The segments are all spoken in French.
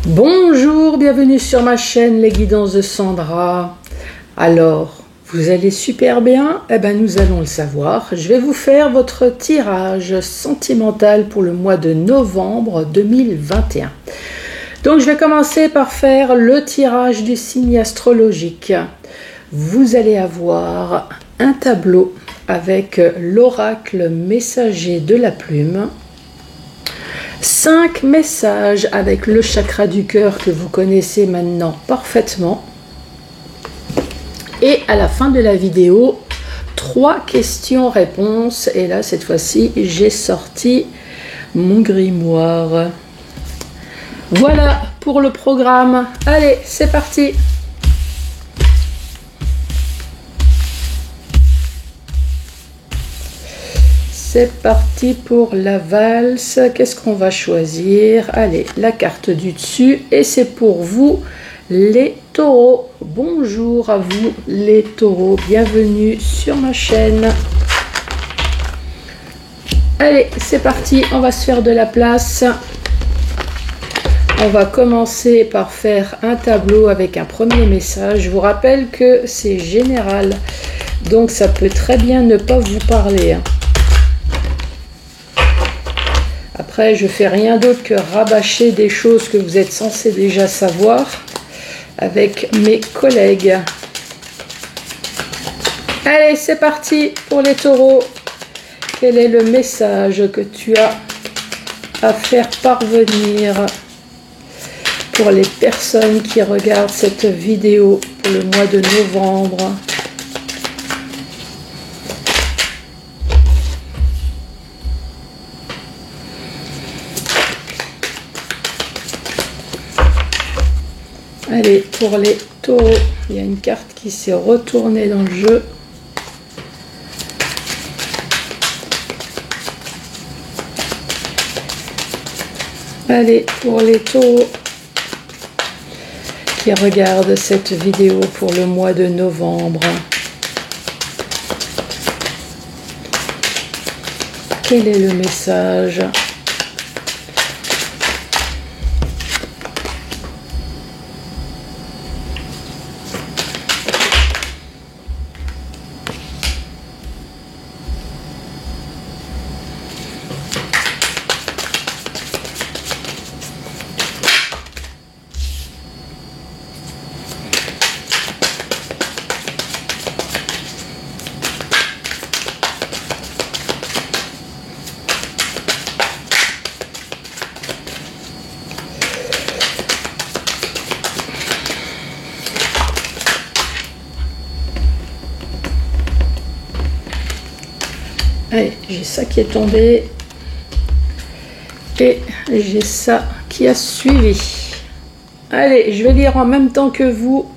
Bonjour, bienvenue sur ma chaîne Les Guidances de Sandra. Alors, vous allez super bien? Eh bien, nous allons le savoir. Je vais vous faire votre tirage sentimental pour le mois de novembre 2021. Donc, je vais commencer par faire le tirage du signe astrologique. Vous allez avoir un tableau avec l'oracle messager de la plume. 5 messages avec le chakra du cœur que vous connaissez maintenant parfaitement. Et à la fin de la vidéo, 3 questions-réponses. Et là, cette fois-ci, j'ai sorti mon grimoire. Voilà pour le programme. Allez, c'est parti! C'est parti pour la valse. Qu'est-ce qu'on va choisir? Allez, la carte du dessus. Et c'est pour vous, les taureaux. Bonjour à vous, les taureaux. Bienvenue sur ma chaîne. Allez, c'est parti. On va se faire de la place. On va commencer par faire un tableau avec un premier message. Je vous rappelle que c'est général. Donc, ça peut très bien ne pas vous parler. Après, je fais rien d'autre que rabâcher des choses que vous êtes censés déjà savoir avec mes collègues. Allez, c'est parti pour les taureaux. Quel est le message que tu as à faire parvenir pour les personnes qui regardent cette vidéo pour le mois de novembre ? Allez, pour les taureaux, il y a une carte qui s'est retournée dans le jeu. Allez, pour les taureaux qui regardent cette vidéo pour le mois de novembre. Quel est le message ? Allez, j'ai ça qui est tombé et j'ai ça qui a suivi. Allez, je vais lire en même temps que vous.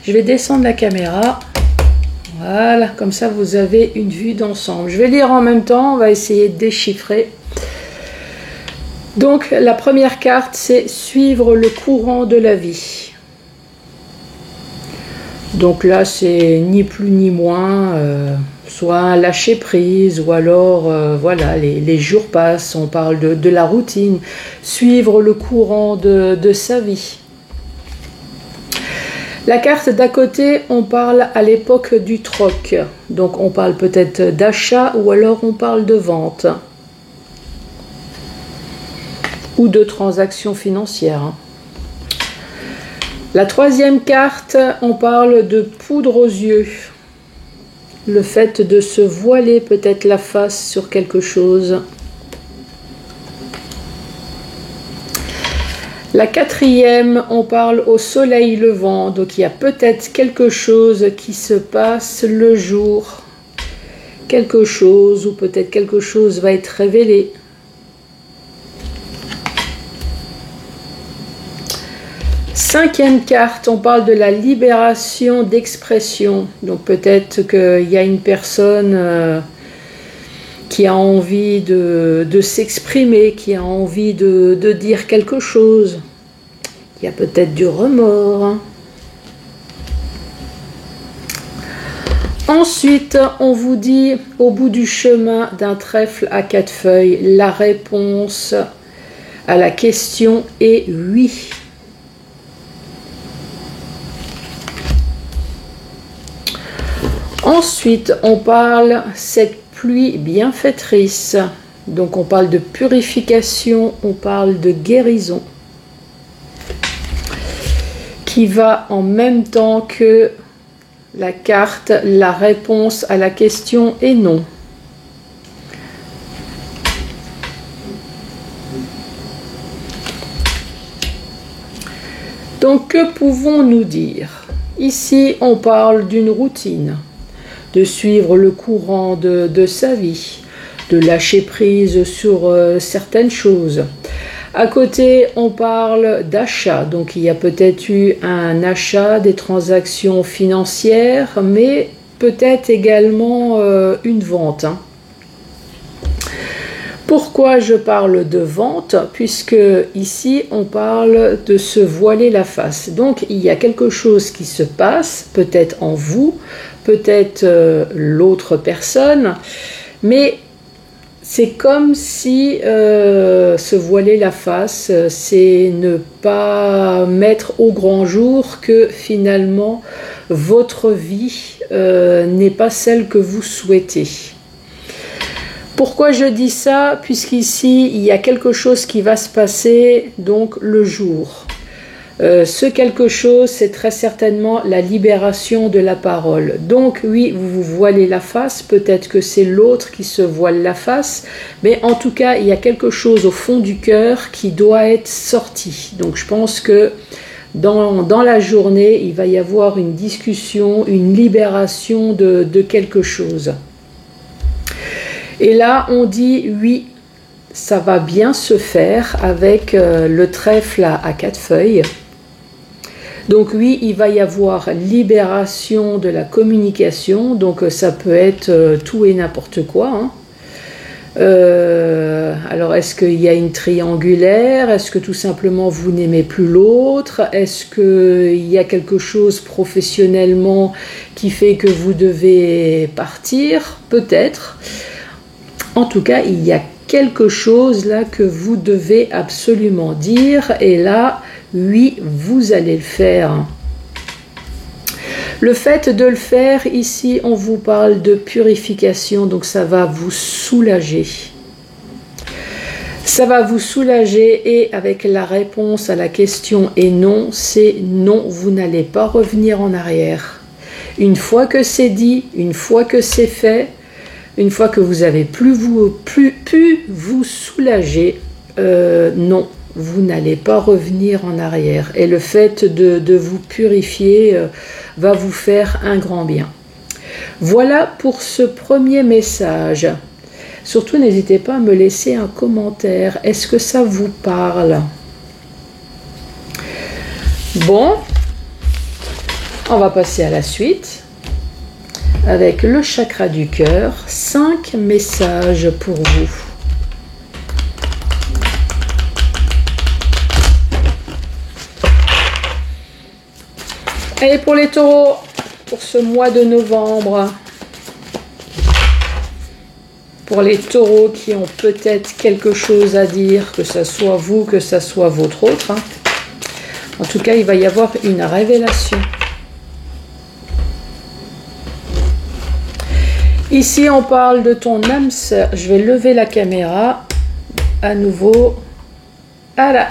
Je vais descendre la caméra. Voilà, comme ça vous avez une vue d'ensemble. Je vais lire en même temps, on va essayer de déchiffrer. Donc, la première carte, c'est suivre le courant de la vie. Donc là, c'est ni plus ni moins, soit un lâcher prise, ou alors, voilà, les jours passent, on parle de la routine, suivre le courant de sa vie. La carte d'à côté, on parle à l'époque du troc, donc on parle peut-être d'achat, ou alors on parle de vente, ou de transactions financières. La troisième carte, on parle de poudre aux yeux. Le fait de se voiler peut-être la face sur quelque chose. La quatrième, on parle au soleil levant. Donc il y a peut-être quelque chose qui se passe le jour. Quelque chose, ou peut-être quelque chose va être révélé. Cinquième carte, on parle de la libération d'expression. Donc peut-être qu'il y a une personne qui a envie de s'exprimer, qui a envie de dire quelque chose. Il y a peut-être du remords. Ensuite, on vous dit au bout du chemin d'un trèfle à 4 feuilles, la réponse à la question est oui. Ensuite, on parle cette pluie bienfaitrice. Donc on parle de purification, on parle de guérison, qui va en même temps que la carte, la réponse à la question est non. Donc que pouvons-nous dire? Ici on parle d'une routine, de suivre le courant de sa vie, de lâcher prise sur certaines choses. À côté, on parle d'achat. Donc, il y a peut-être eu un achat, des transactions financières, mais peut-être également une vente. Pourquoi je parle de vente? Puisque ici, on parle de se voiler la face. Donc, il y a quelque chose qui se passe, peut-être en vous, peut-être l'autre personne, mais c'est comme si se voiler la face, c'est ne pas mettre au grand jour que finalement votre vie n'est pas celle que vous souhaitez. Pourquoi je dis ça? Puisqu'ici, il y a quelque chose qui va se passer donc le jour. Ce quelque chose, c'est très certainement la libération de la parole. Donc oui, vous vous voilez la face, peut-être que c'est l'autre qui se voile la face, mais en tout cas, il y a quelque chose au fond du cœur qui doit être sorti. Donc je pense que dans la journée, il va y avoir une discussion, une libération de quelque chose. Et là, on dit oui, ça va bien se faire avec le trèfle à 4 feuilles. Donc oui, il va y avoir libération de la communication, donc ça peut être tout et n'importe quoi. Hein. Alors est-ce qu'il y a une triangulaire? Est-ce que tout simplement vous n'aimez plus l'autre? Est-ce qu'il y a quelque chose professionnellement qui fait que vous devez partir? Peut-être. En tout cas, il y a quelque chose là que vous devez absolument dire, et là, oui, vous allez le faire. Le fait de le faire, ici, on vous parle de purification, donc ça va vous soulager. Ça va vous soulager, et avec la réponse à la question est non, c'est non, vous n'allez pas revenir en arrière. Une fois que c'est dit, une fois que c'est fait, une fois que vous avez pu vous soulager, non, vous n'allez pas revenir en arrière. Et le fait de vous purifier va vous faire un grand bien. Voilà pour ce premier message. Surtout, n'hésitez pas à me laisser un commentaire. Est-ce que ça vous parle? Bon, on va passer à la suite. Avec le chakra du cœur, 5 messages pour vous. Et pour les taureaux, pour ce mois de novembre, pour les taureaux qui ont peut-être quelque chose à dire, que ce soit vous, que ce soit votre autre, hein. En tout cas, il va y avoir une révélation. Ici, on parle de ton âme sœur. Je vais lever la caméra à nouveau. Voilà.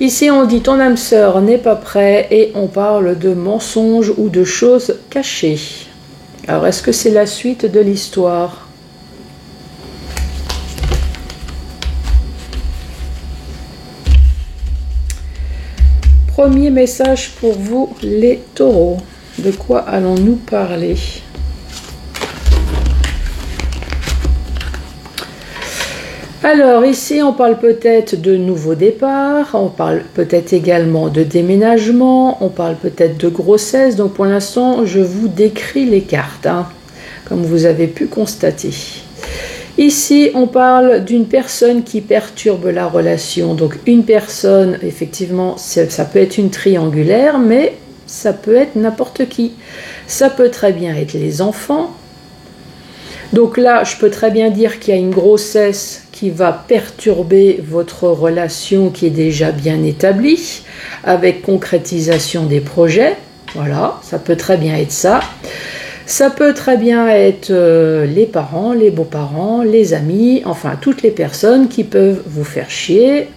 Ici, on dit ton âme sœur n'est pas prêt, et on parle de mensonges ou de choses cachées. Alors, est-ce que c'est la suite de l'histoire? Premier message pour vous, les taureaux. De quoi allons-nous parler? Alors ici, on parle peut-être de nouveau départ, on parle peut-être également de déménagement, on parle peut-être de grossesse. Donc pour l'instant, je vous décris les cartes, hein, comme vous avez pu constater. Ici, on parle d'une personne qui perturbe la relation. Donc une personne, effectivement, ça peut être une triangulaire, mais ça peut être n'importe qui. Ça peut très bien être les enfants. Donc là, je peux très bien dire qu'il y a une grossesse qui va perturber votre relation qui est déjà bien établie, avec concrétisation des projets. Voilà, ça peut très bien être ça. Ça peut très bien être les parents, les beaux-parents, les amis, enfin toutes les personnes qui peuvent vous faire chier.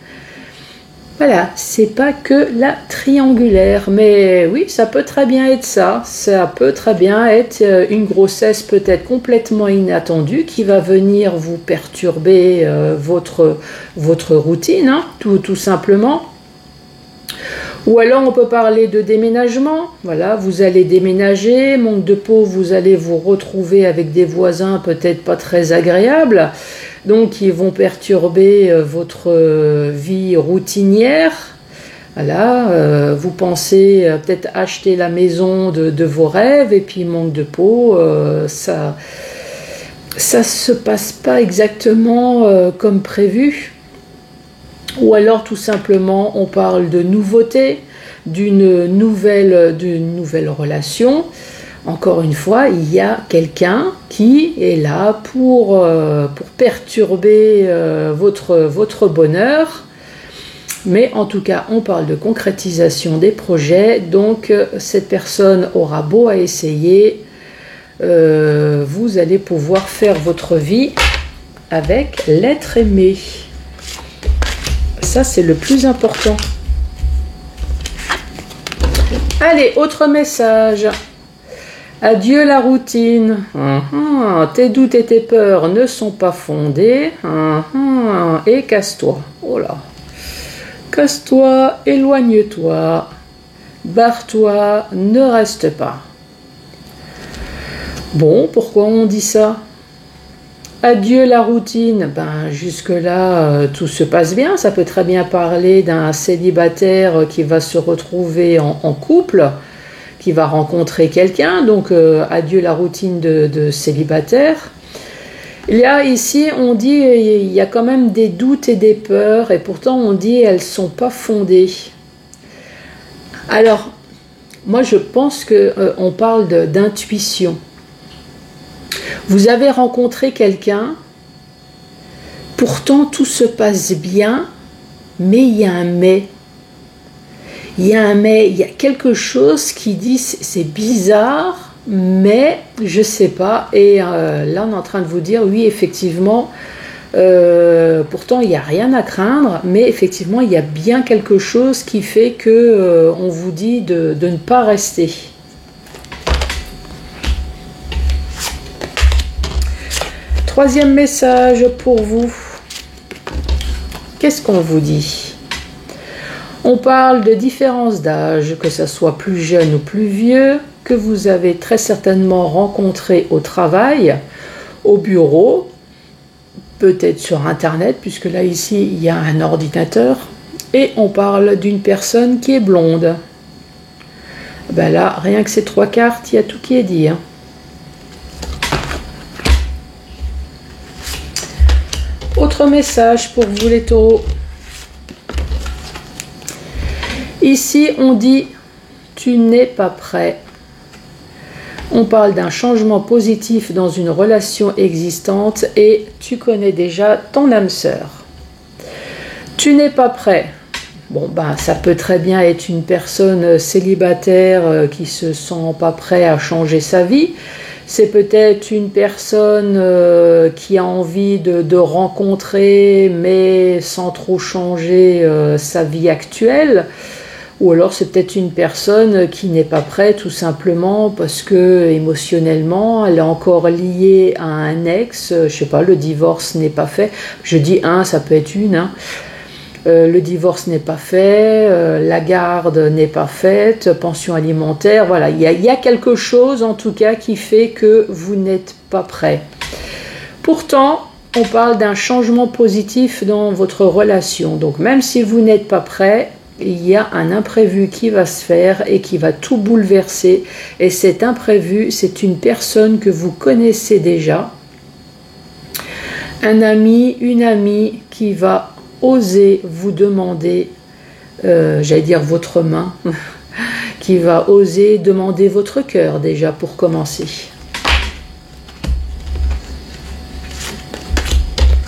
Voilà, c'est pas que la triangulaire, mais oui, ça peut très bien être ça. Ça peut très bien être une grossesse peut-être complètement inattendue qui va venir vous perturber votre routine, hein, tout simplement. Ou alors on peut parler de déménagement. Voilà, vous allez déménager, manque de peau, vous allez vous retrouver avec des voisins peut-être pas très agréables. Donc ils vont perturber votre vie routinière. Voilà, vous pensez peut-être acheter la maison de vos rêves et puis manque de peau, ça se passe pas exactement comme prévu. Ou alors tout simplement on parle de nouveauté, d'une nouvelle relation. Encore une fois, il y a quelqu'un qui est là pour perturber votre bonheur. Mais en tout cas, on parle de concrétisation des projets. Donc, cette personne aura beau à essayer, vous allez pouvoir faire votre vie avec l'être aimé. Ça, c'est le plus important. Allez, autre message. Adieu la routine. Tes doutes et tes peurs ne sont pas fondés. Et casse-toi. Oh là. Casse-toi, éloigne-toi. Barre-toi, ne reste pas. Bon, pourquoi on dit ça? Adieu la routine. Ben, jusque-là, tout se passe bien. Ça peut très bien parler d'un célibataire qui va se retrouver en couple, qui va rencontrer quelqu'un, donc adieu la routine de célibataire. Il y a ici, on dit, il y a quand même des doutes et des peurs, et pourtant on dit elles ne sont pas fondées. Alors, moi je pense qu'on parle d'intuition. Vous avez rencontré quelqu'un, pourtant tout se passe bien, mais il y a un mais. Il y a quelque chose qui dit c'est bizarre, mais je sais pas. Et là, on est en train de vous dire, oui, effectivement, pourtant, il n'y a rien à craindre, mais effectivement, il y a bien quelque chose qui fait que on vous dit de ne pas rester. Troisième message pour vous. Qu'est-ce qu'on vous dit ? On parle de différence d'âge, que ce soit plus jeune ou plus vieux, que vous avez très certainement rencontré au travail, au bureau, peut-être sur Internet, puisque là, ici, il y a un ordinateur. Et on parle d'une personne qui est blonde. Ben là, rien que ces trois cartes, il y a tout qui est dit. Autre message pour vous les taureaux. Ici, on dit « tu n'es pas prêt ». On parle d'un changement positif dans une relation existante et tu connais déjà ton âme sœur. Tu n'es pas prêt. Bon, ben, ça peut très bien être une personne célibataire qui se sent pas prêt à changer sa vie. C'est peut-être une personne qui a envie de rencontrer mais sans trop changer sa vie actuelle. Ou alors c'est peut-être une personne qui n'est pas prête tout simplement parce que émotionnellement elle est encore liée à un ex, je sais pas, le divorce n'est pas fait. Je dis un, ça peut être une. Le divorce n'est pas fait, la garde n'est pas faite, pension alimentaire, voilà. Il y a quelque chose en tout cas qui fait que vous n'êtes pas prêt. Pourtant, on parle d'un changement positif dans votre relation. Donc même si vous n'êtes pas prêt, il y a un imprévu qui va se faire et qui va tout bouleverser. Et cet imprévu, c'est une personne que vous connaissez déjà. Un ami, une amie qui va oser vous demander, j'allais dire votre main, qui va oser demander votre cœur déjà pour commencer.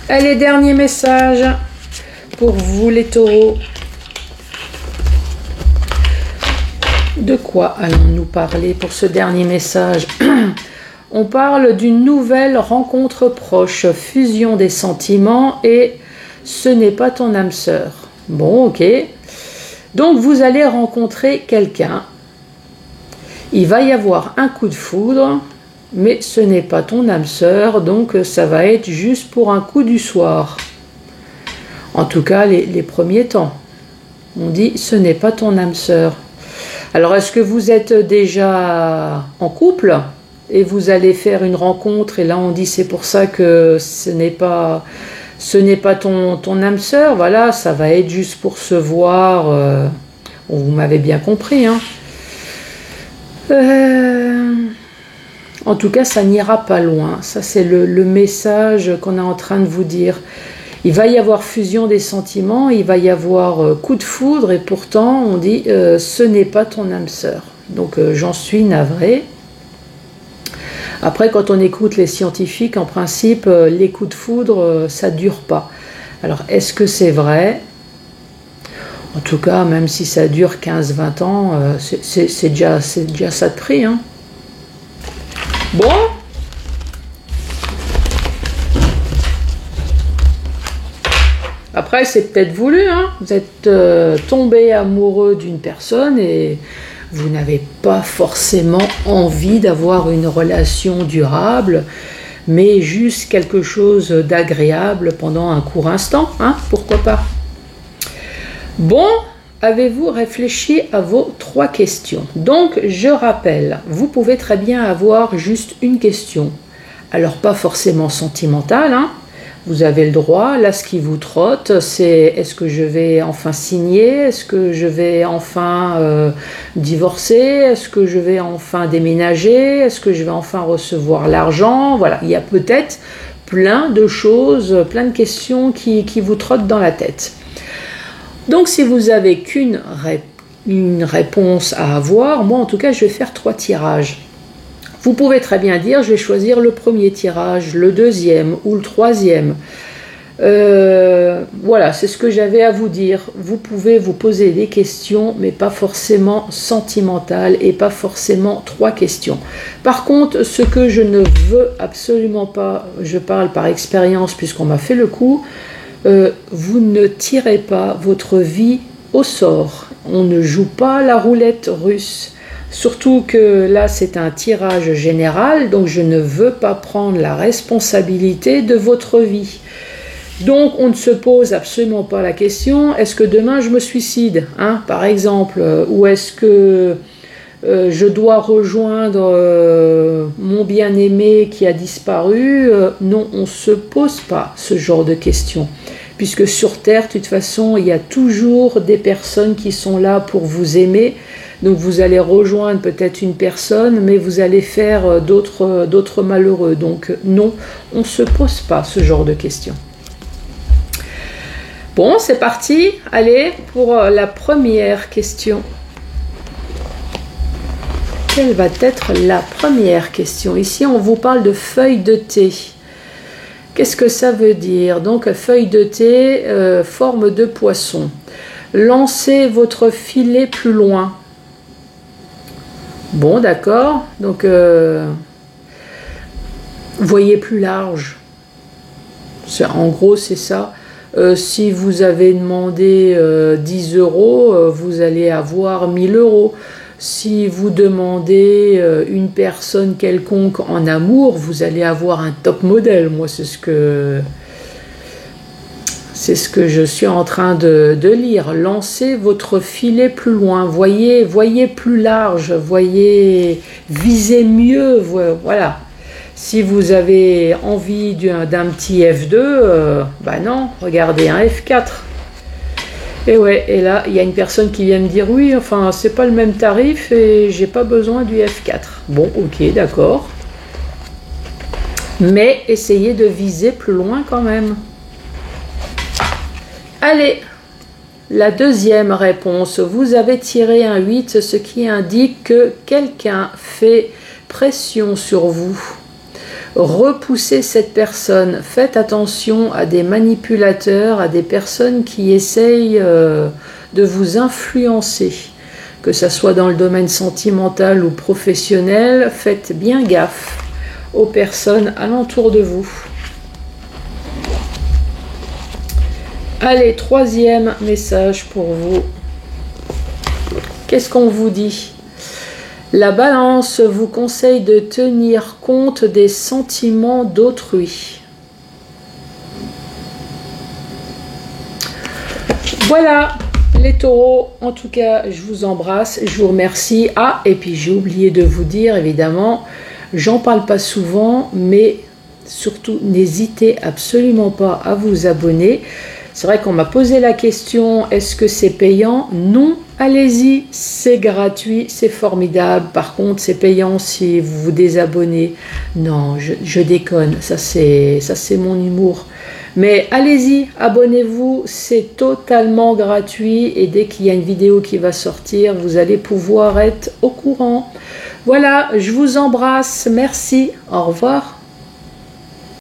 Allez, dernier message pour vous les taureaux. De quoi allons-nous parler pour ce dernier message? On parle d'une nouvelle rencontre proche, fusion des sentiments et ce n'est pas ton âme sœur. Bon, ok. Donc vous allez rencontrer quelqu'un. Il va y avoir un coup de foudre, mais ce n'est pas ton âme sœur, donc ça va être juste pour un coup du soir. En tout cas, les premiers temps. On dit ce n'est pas ton âme sœur. Alors est-ce que vous êtes déjà en couple et vous allez faire une rencontre et là on dit c'est pour ça que ce n'est pas ton âme sœur, voilà, ça va être juste pour se voir, vous m'avez bien compris, hein. En tout cas, ça n'ira pas loin, ça c'est le message qu'on est en train de vous dire. Il va y avoir fusion des sentiments, il va y avoir coup de foudre et pourtant on dit ce n'est pas ton âme sœur. Donc j'en suis navrée. Après, quand on écoute les scientifiques, en principe, les coups de foudre, ça ne dure pas. Alors, est-ce que c'est vrai? En tout cas, même si ça dure 15-20 ans, c'est déjà ça de prix, hein. Bon. Après, c'est peut-être voulu, hein. Vous êtes tombé amoureux d'une personne et vous n'avez pas forcément envie d'avoir une relation durable, mais juste quelque chose d'agréable pendant un court instant, hein, pourquoi pas. Bon, avez-vous réfléchi à vos 3 questions? Donc, je rappelle, vous pouvez très bien avoir juste une question. Alors, pas forcément sentimentale, hein. Vous avez le droit, là ce qui vous trotte, c'est est-ce que je vais enfin signer, est-ce que je vais enfin divorcer, est-ce que je vais enfin déménager, est-ce que je vais enfin recevoir l'argent, voilà, il y a peut-être plein de choses, plein de questions qui vous trottent dans la tête. Donc si vous n'avez qu'une réponse à avoir, moi en tout cas je vais faire 3 tirages. Vous pouvez très bien dire, je vais choisir le premier tirage, le deuxième ou le troisième. Voilà, c'est ce que j'avais à vous dire. Vous pouvez vous poser des questions, mais pas forcément sentimentales et pas forcément 3 questions. Par contre, ce que je ne veux absolument pas, je parle par expérience puisqu'on m'a fait le coup, vous ne tirez pas votre vie au sort. On ne joue pas la roulette russe. Surtout que là, c'est un tirage général, donc je ne veux pas prendre la responsabilité de votre vie. Donc, on ne se pose absolument pas la question, est-ce que demain je me suicide, hein, par exemple, ou est-ce que je dois rejoindre mon bien-aimé qui a disparu? Non, on ne se pose pas ce genre de questions. Puisque sur Terre, de toute façon, il y a toujours des personnes qui sont là pour vous aimer. Donc vous allez rejoindre peut-être une personne, mais vous allez faire d'autres malheureux. Donc non, on ne se pose pas ce genre de questions. Bon, c'est parti. Allez, pour la première question. Quelle va être la première question? Ici, on vous parle de feuille de thé. Qu'est-ce que ça veut dire? Donc, feuille de thé, forme de poisson. Lancez votre filet plus loin. Bon, d'accord. Donc, voyez plus large. En gros, c'est ça. Si vous avez demandé 10 €, vous allez avoir 1000 €. Si vous demandez une personne quelconque en amour, vous allez avoir un top modèle. Moi, c'est ce que je suis en train de lire. Lancez votre filet plus loin. Voyez plus large. Visez mieux. Voilà. Si vous avez envie d'un petit F2, bah non, regardez un F4. Et ouais, et là, il y a une personne qui vient me dire oui, enfin, c'est pas le même tarif et j'ai pas besoin du F4. Bon, ok, d'accord. Mais essayez de viser plus loin quand même. Allez, la deuxième réponse. Vous avez tiré un 8, ce qui indique que quelqu'un fait pression sur vous. Repoussez cette personne. Faites attention à des manipulateurs, à des personnes qui essayent de vous influencer. Que ce soit dans le domaine sentimental ou professionnel, faites bien gaffe. aux personnes alentour de vous. Allez, troisième message pour vous. Qu'est-ce qu'on vous dit? La Balance vous conseille de tenir compte des sentiments d'autrui. Voilà les taureaux, en tout cas je vous embrasse, je vous remercie. Ah, et puis j'ai oublié de vous dire, évidemment, j'en parle pas souvent, mais surtout n'hésitez absolument pas à vous abonner. C'est vrai qu'on m'a posé la question, est-ce que c'est payant? Non, allez-y, c'est gratuit, c'est formidable. Par contre, c'est payant si vous vous désabonnez. Non, je déconne, ça c'est mon humour. Mais allez-y, abonnez-vous, c'est totalement gratuit et dès qu'il y a une vidéo qui va sortir, vous allez pouvoir être au courant. Voilà, je vous embrasse, merci, au revoir.